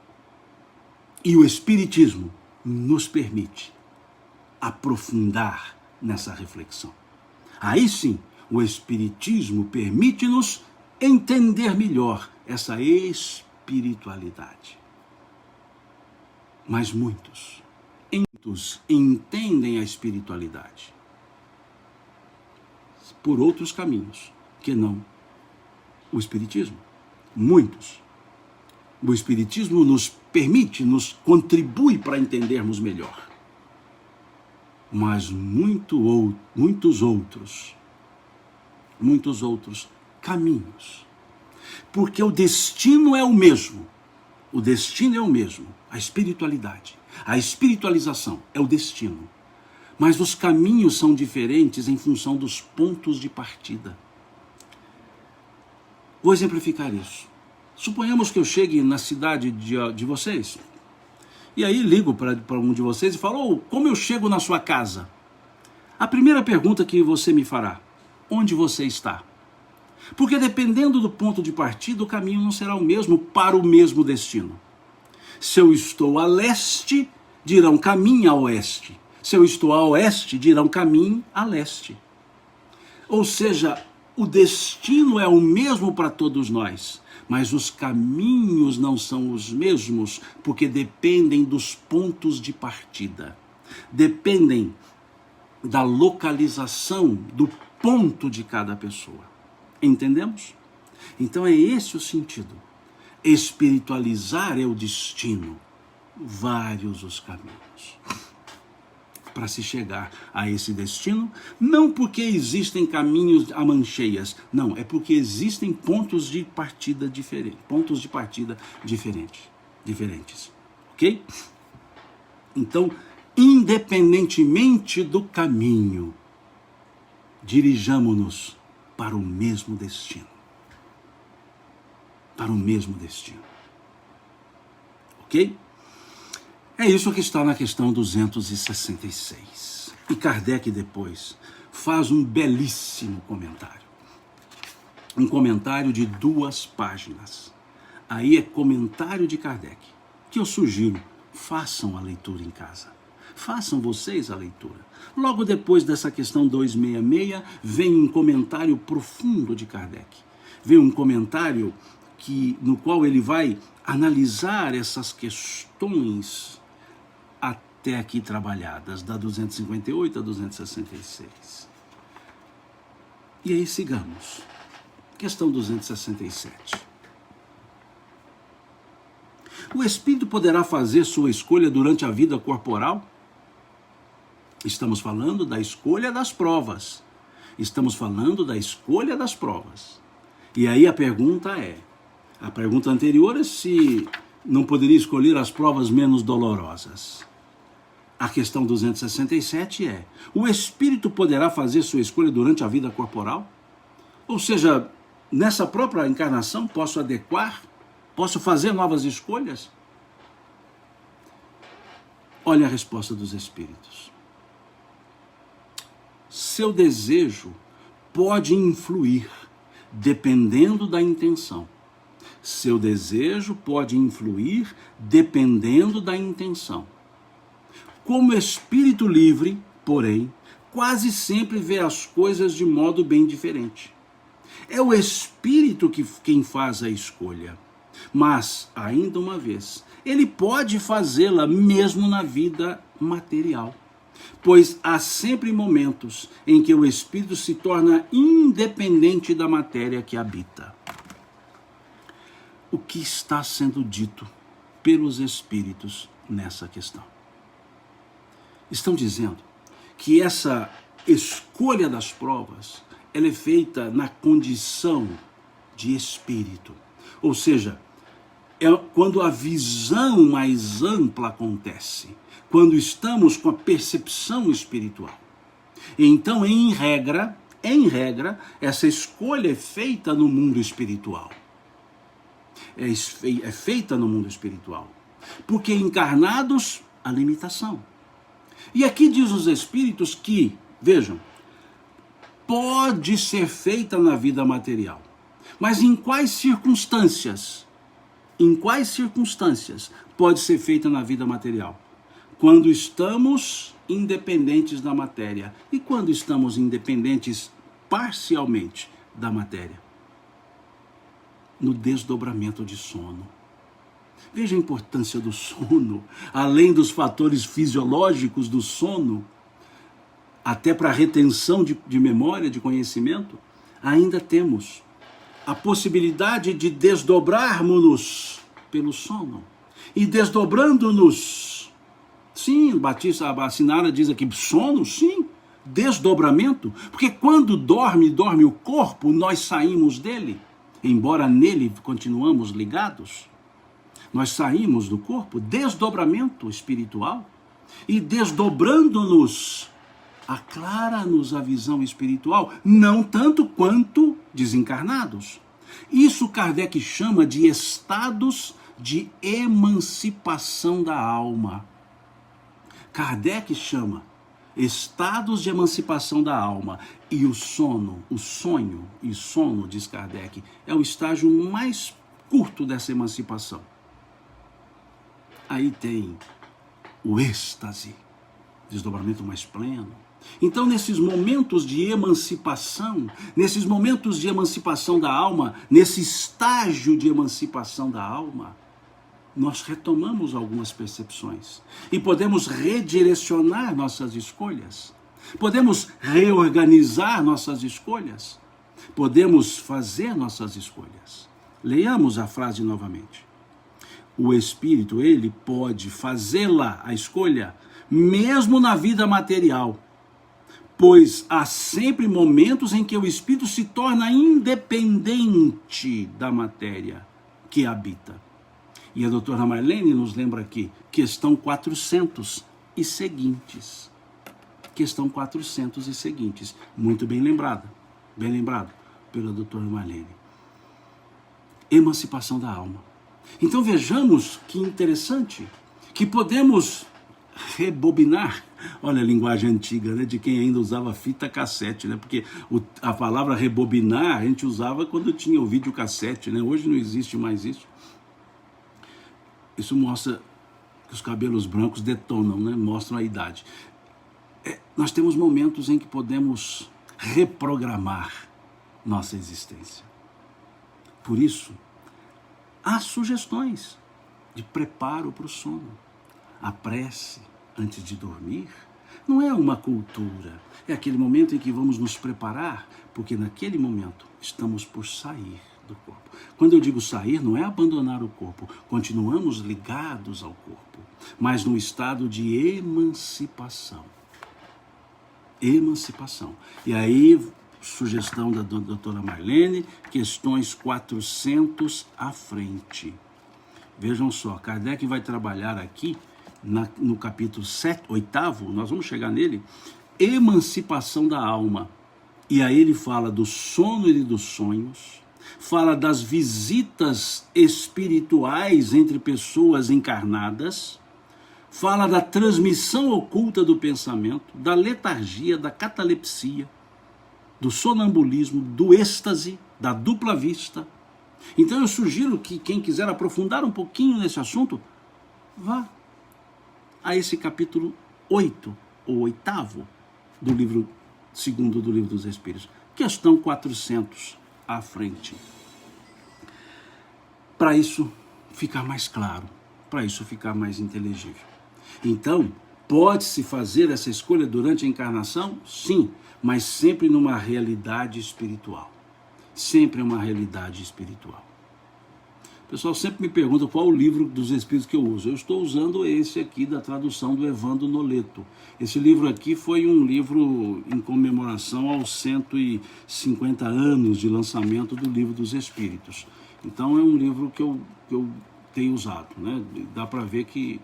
S1: E o espiritismo nos permite aprofundar nessa reflexão. Aí sim, o espiritismo permite-nos entender melhor essa espiritualidade. Mas muitos entendem a espiritualidade. por outros caminhos, que não o Espiritismo. Muitos. O Espiritismo nos permite, nos contribui para entendermos melhor. Mas muitos outros caminhos. Porque o destino é o mesmo. O destino é o mesmo. A espiritualidade, a espiritualização é o destino. Mas os caminhos são diferentes em função dos pontos de partida. Vou exemplificar isso. Suponhamos que eu chegue na cidade de vocês, e aí ligo para um de vocês e falo, como eu chego na sua casa? A primeira pergunta que você me fará, onde você está? Porque dependendo do ponto de partida, o caminho não será o mesmo para o mesmo destino. Se eu estou a leste, dirão caminho a oeste. Se eu estou a oeste, dirão caminho a leste. Ou seja, o destino é o mesmo para todos nós, mas os caminhos não são os mesmos, porque dependem dos pontos de partida. Dependem da localização, do ponto de cada pessoa. Entendemos? Então é esse o sentido. Espiritualizar é o destino, vários os caminhos para se chegar a esse destino, não porque existem caminhos a mancheias, não, é porque existem pontos de partida diferentes, ok? Então, independentemente do caminho, dirijamo-nos para o mesmo destino. Para o mesmo destino. Ok? É isso que está na questão 266. E Kardec depois faz um belíssimo comentário. Um comentário de 2 páginas. Aí é comentário de Kardec, que eu sugiro, façam a leitura em casa. Façam vocês a leitura. Logo depois dessa questão 266, vem um comentário profundo de Kardec. Vem um comentário no qual ele vai analisar essas questões até aqui trabalhadas, da 258 a 266. E aí sigamos. Questão 267. O espírito poderá fazer sua escolha durante a vida corporal? Estamos falando da escolha das provas. E aí a pergunta anterior é se não poderia escolher as provas menos dolorosas. A questão 267 é, o espírito poderá fazer sua escolha durante a vida corporal? Ou seja, nessa própria encarnação posso adequar? Posso fazer novas escolhas? Olha a resposta dos espíritos. Seu desejo pode influir, dependendo da intenção. Seu desejo pode influir, dependendo da intenção. Como espírito livre, porém, quase sempre vê as coisas de modo bem diferente. É o espírito quem faz a escolha. Mas, ainda uma vez, ele pode fazê-la mesmo na vida material. Pois há sempre momentos em que o espírito se torna independente da matéria que habita. O que está sendo dito pelos espíritos nessa questão? Estão dizendo que essa escolha das provas, ela é feita na condição de espírito. Ou seja, é quando a visão mais ampla acontece, quando estamos com a percepção espiritual. Então, em regra, essa escolha é feita no mundo espiritual. É feita no mundo espiritual. Porque encarnados, a limitação. E aqui diz os espíritos que, vejam, pode ser feita na vida material. Mas em quais circunstâncias? Em quais circunstâncias pode ser feita na vida material? Quando estamos independentes da matéria. E quando estamos independentes parcialmente da matéria? No desdobramento de sono. Veja a importância do sono. Além dos fatores fisiológicos do sono, até para retenção de memória, de conhecimento, ainda temos a possibilidade de desdobrarmos-nos pelo sono. E desdobrando-nos, sim, a Sinara diz aqui, sono, sim, desdobramento, porque quando dorme o corpo, nós saímos dele, embora nele continuamos ligados, nós saímos do corpo, desdobramento espiritual, e desdobrando-nos, aclara-nos a visão espiritual, não tanto quanto desencarnados. Isso Kardec chama de estados de emancipação da alma. Kardec chama estados de emancipação da alma. E o sonho, diz Kardec, é o estágio mais curto dessa emancipação. Aí tem o êxtase, desdobramento mais pleno. Então, nesses momentos de emancipação da alma, nesse estágio de emancipação da alma, nós retomamos algumas percepções e podemos redirecionar nossas escolhas, podemos reorganizar nossas escolhas, podemos fazer nossas escolhas. Leiamos a frase novamente. O espírito, ele pode fazê-la, a escolha, mesmo na vida material, pois há sempre momentos em que o espírito se torna independente da matéria que habita. E a doutora Marlene nos lembra aqui, questão 400 e seguintes. Questão 400 e seguintes. Muito bem lembrado pela doutora Marlene. Emancipação da alma. Então vejamos que interessante, que podemos rebobinar. Olha a linguagem antiga, né, de quem ainda usava fita cassete, né, porque a palavra rebobinar a gente usava quando tinha o videocassete, né, hoje não existe mais isso. Isso mostra que os cabelos brancos detonam, né? Mostram a idade. Nós temos momentos em que podemos reprogramar nossa existência. Por isso, há sugestões de preparo para o sono. A prece antes de dormir não é uma cultura. É aquele momento em que vamos nos preparar, porque naquele momento estamos por sair do corpo. Quando eu digo sair, não é abandonar o corpo, continuamos ligados ao corpo, mas no estado de emancipação. Emancipação. E aí, sugestão da doutora Marlene, questões 400 à frente. Vejam só, Kardec vai trabalhar aqui, no capítulo 8º, nós vamos chegar nele, emancipação da alma. E aí ele fala do sono e dos sonhos, fala das visitas espirituais entre pessoas encarnadas, fala da transmissão oculta do pensamento, da letargia, da catalepsia, do sonambulismo, do êxtase, da dupla vista. Então eu sugiro que quem quiser aprofundar um pouquinho nesse assunto, vá a esse capítulo 8, ou 8º, do livro 2º do Livro dos Espíritos, questão 400 à frente. Para isso ficar mais claro, para isso ficar mais inteligível. Então, pode-se fazer essa escolha durante a encarnação? Sim, mas sempre numa realidade espiritual. Sempre uma realidade espiritual. O pessoal sempre me pergunta qual o livro dos Espíritos que eu uso. Eu estou usando esse aqui da tradução do Evandro Noleto. Esse livro aqui foi um livro em comemoração aos 150 anos de lançamento do Livro dos Espíritos. Então é um livro que eu tenho usado, né? Dá para ver que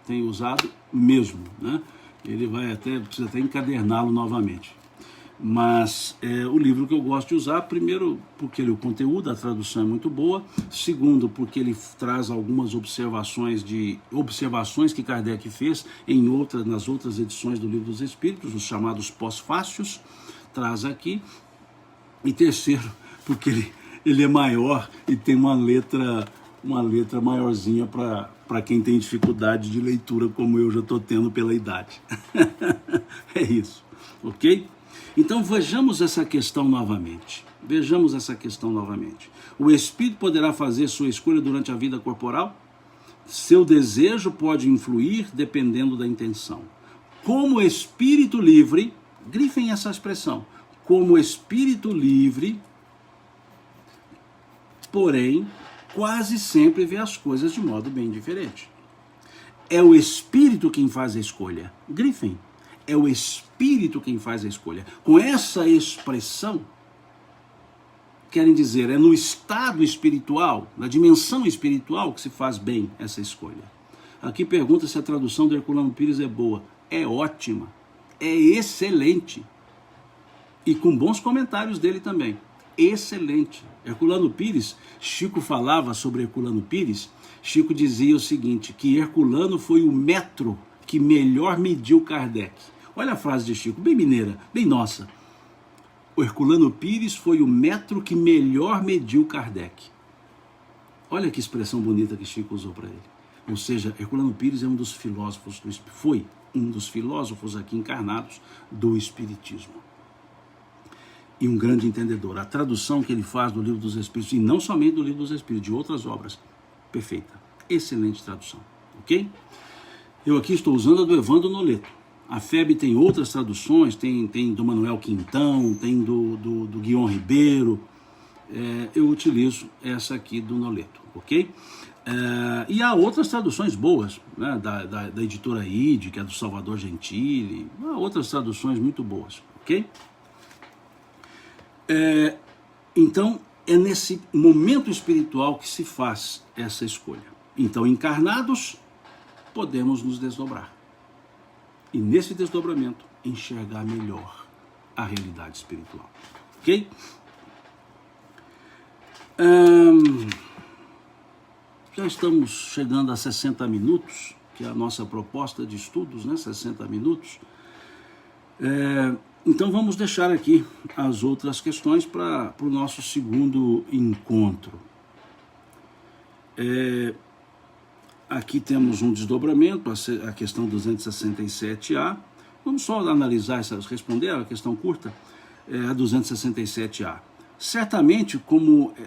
S1: tenho usado mesmo, né? Ele precisa até encaderná-lo novamente. Mas é o livro que eu gosto de usar, primeiro porque o conteúdo, a tradução é muito boa, segundo porque ele traz algumas observações que Kardec fez nas outras edições do Livro dos Espíritos, os chamados pós-fácios, traz aqui, e terceiro porque ele é maior e tem uma letra maiorzinha para quem tem dificuldade de leitura, como eu já estou tendo pela idade. É isso, ok? Então vejamos essa questão novamente. O espírito poderá fazer sua escolha durante a vida corporal? Seu desejo pode influir dependendo da intenção. Como espírito livre, grifem essa expressão, como espírito livre, porém, quase sempre vê as coisas de modo bem diferente. É o espírito quem faz a escolha. Grifem. É o espírito quem faz a escolha. Com essa expressão, querem dizer, é no estado espiritual, na dimensão espiritual que se faz bem essa escolha. Aqui pergunta se a tradução do Herculano Pires é boa. É ótima. É excelente. E com bons comentários dele também. Excelente. Herculano Pires, Chico falava sobre Herculano Pires, Chico dizia o seguinte, que Herculano foi o metro que melhor mediu Kardec. Olha a frase de Chico, bem mineira, bem nossa. O Herculano Pires foi o metro que melhor mediu Kardec. Olha que expressão bonita que Chico usou para ele. Ou seja, Herculano Pires é um dos filósofos, foi um dos filósofos aqui encarnados do Espiritismo. E um grande entendedor. A tradução que ele faz do Livro dos Espíritos, e não somente do Livro dos Espíritos, de outras obras, perfeita. Excelente tradução, ok? Eu aqui estou usando a do Evandro Noleto. A FEB tem outras traduções, tem do Manuel Quintão, tem do Guion Ribeiro. Eu utilizo essa aqui do Noleto, ok? E há outras traduções boas, né, da editora ID, que é do Salvador Gentili. Há outras traduções muito boas, ok? Então, é nesse momento espiritual que se faz essa escolha. Então, encarnados, podemos nos desdobrar. E nesse desdobramento, enxergar melhor a realidade espiritual. Ok? Já estamos chegando a 60 minutos, que é a nossa proposta de estudos, né? 60 minutos. Então vamos deixar aqui as outras questões para o nosso segundo encontro. Aqui temos um desdobramento, a questão 267A. Vamos só analisar, responder a questão curta, a 267A. Certamente,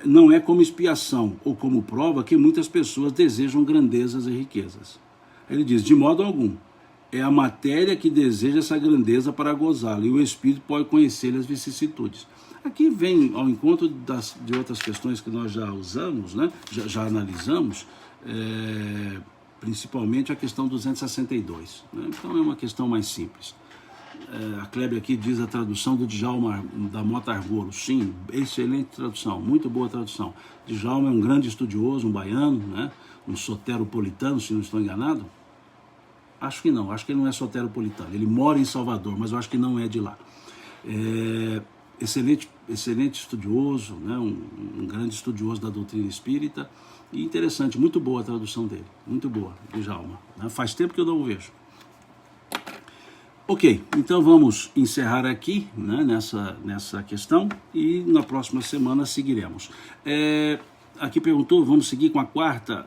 S1: não é como expiação ou como prova que muitas pessoas desejam grandezas e riquezas. Ele diz, de modo algum, é a matéria que deseja essa grandeza para gozá-la, e o espírito pode conhecer as vicissitudes. Aqui vem ao encontro de outras questões que nós já usamos, né? já analisamos, principalmente a questão 262. Né? Então é uma questão mais simples. A Kleber aqui diz a tradução do Djalma da Mota Argolo. Sim, excelente tradução, muito boa tradução. Djalma é um grande estudioso, um baiano, né? Um soteropolitano, se não estou enganado. Acho que não, acho que ele não é soteropolitano. Ele mora em Salvador, mas eu acho que não é de lá. Excelente estudioso, né? Um grande estudioso da doutrina espírita. E interessante, muito boa a tradução dele, muito boa, Djalma. Né? Faz tempo que eu não o vejo. Ok, então vamos encerrar aqui, né, nessa questão, e na próxima semana seguiremos. Aqui perguntou, vamos seguir com a quarta?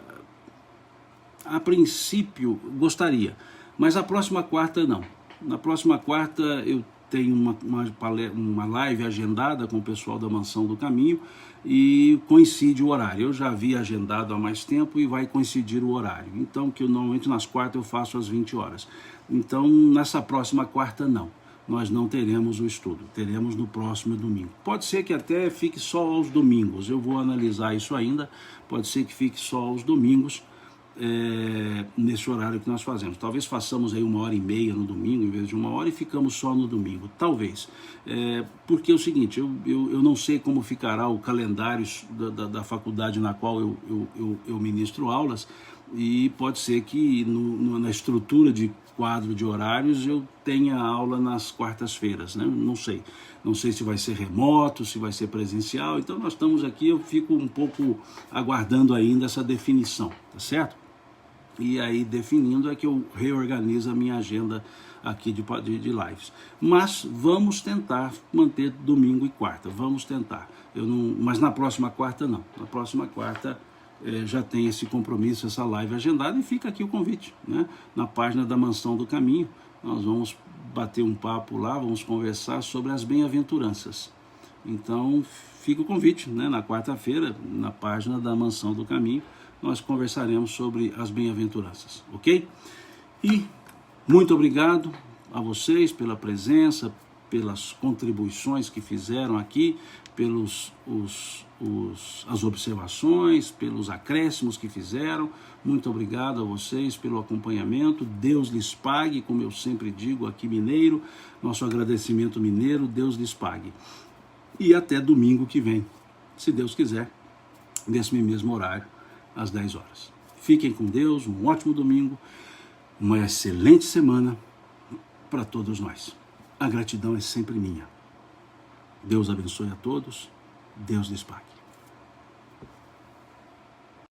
S1: A princípio, gostaria, mas a próxima quarta não. Na próxima quarta eu tenho uma live agendada com o pessoal da Mansão do Caminho e coincide o horário. Eu já havia agendado há mais tempo e vai coincidir o horário. Então, que normalmente nas quartas eu faço às 20 horas. Então, nessa próxima quarta não. Nós não teremos o estudo, teremos no próximo domingo. Pode ser que até fique só aos domingos, eu vou analisar isso ainda. Pode ser que fique só aos domingos, nesse horário que nós fazemos. Talvez façamos aí 1h30 no domingo em vez de 1 hora e ficamos só no domingo, talvez. Porque é o seguinte, eu não sei como ficará o calendário da faculdade na qual eu ministro aulas, e pode ser que na estrutura de quadro de horários eu tenha aula nas quartas-feiras, né? Não sei se vai ser remoto, se vai ser presencial. Então nós estamos aqui, eu fico um pouco aguardando ainda essa definição, tá certo? E aí, definindo, é que eu reorganizo a minha agenda aqui de lives. Mas vamos tentar manter domingo e quarta, vamos tentar. Mas na próxima quarta não. Na próxima quarta já tem esse compromisso, essa live agendada, e fica aqui o convite, né? Na página da Mansão do Caminho, nós vamos bater um papo lá, vamos conversar sobre as bem-aventuranças. Então, fica o convite, né? Na quarta-feira, na página da Mansão do Caminho, nós conversaremos sobre as bem-aventuranças, ok? E muito obrigado a vocês pela presença, pelas contribuições que fizeram aqui, as observações, pelos acréscimos que fizeram. Muito obrigado a vocês pelo acompanhamento. Deus lhes pague, como eu sempre digo aqui mineiro, nosso agradecimento mineiro, Deus lhes pague. E até domingo que vem, se Deus quiser, nesse mesmo horário, às 10 horas. Fiquem com Deus, um ótimo domingo, uma excelente semana para todos nós. A gratidão é sempre minha. Deus abençoe a todos, Deus lhes pague.